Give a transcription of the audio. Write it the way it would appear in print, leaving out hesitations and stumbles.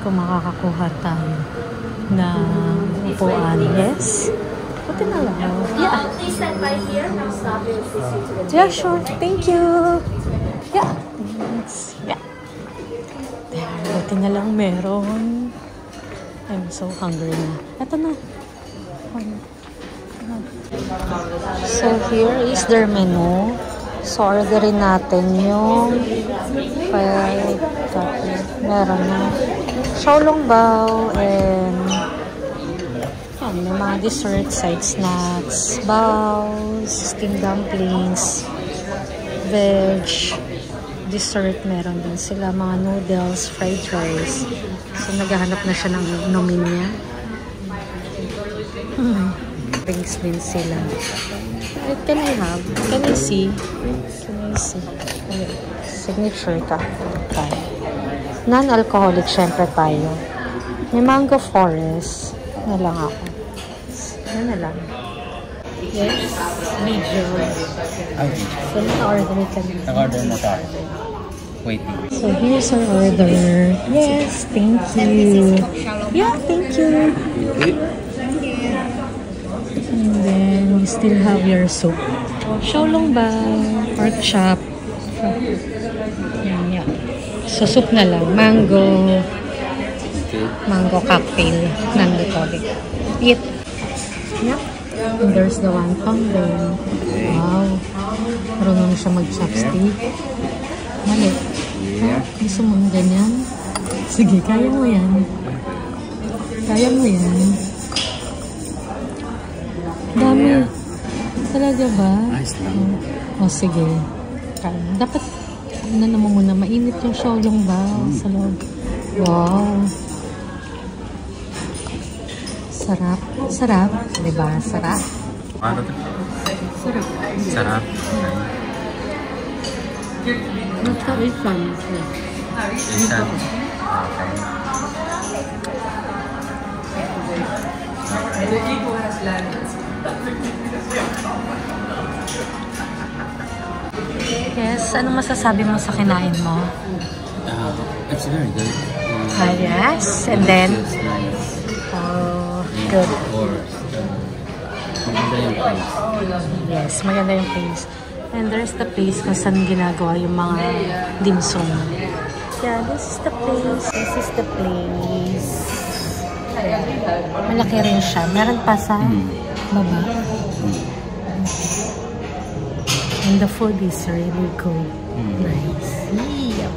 kung makakakuha tayo na upuan. Yes? Buti na lang. Yeah. Please stand by here. Now stop and assist you to the Yeah, sure. Thank you. Yeah. Thanks. Yeah. There. Buti na lang meron. I'm so hungry na. Ito na. So, here is their menu. So, orderin natin yung meron na xiaolongbao and yan, may mga dessert, side snacks, baos, steamed dumplings, veg, dessert, meron din sila, mga noodles, fried rice. So, naghahanap na siya ng inumin niya. Drinks din sila. Can I have? Can I see? Can I see? Signature ka. Okay. Non-alcoholic, syempre tayo. May mango forest. Na lang ako. Ano na lang? Yes. Video. So, na-order ka na. Nag-order na tayo. Waiting. So, here's our order. Yes, thank you. Yeah, thank you. And then, we still have your soup. Xiaolongbao, pork chop. Yan, yan. So, soup na lang. Mango cocktail. Non-alcoholic. Eat. Yep. And there's the wonton there. Wow. Marunong siya mag-chopstick. Mali. Yeah. Gusto mo ganyan? Sige, kaya mo yan. Kaya mo yan. Dami. Talaga ba? O, sige. Dapat, ano naman muna, mainit yung xiaolongbao sa loob. Wow. Sarap. Sarap. Diba? Sarap. Sarap. Sarap. Isan. Isan. Yes, anong masasabi mo sa kinain mo? It's very good. Yes, and then? Oh, good. Maganda yung place. Yes, maganda yung place. And there's the place kung saan ginagawa yung mga dim sum. Yeah, this is the place. This is the place. Malaki rin siya. Meron pa sa baba. And the food is really good. Nice. Yeah.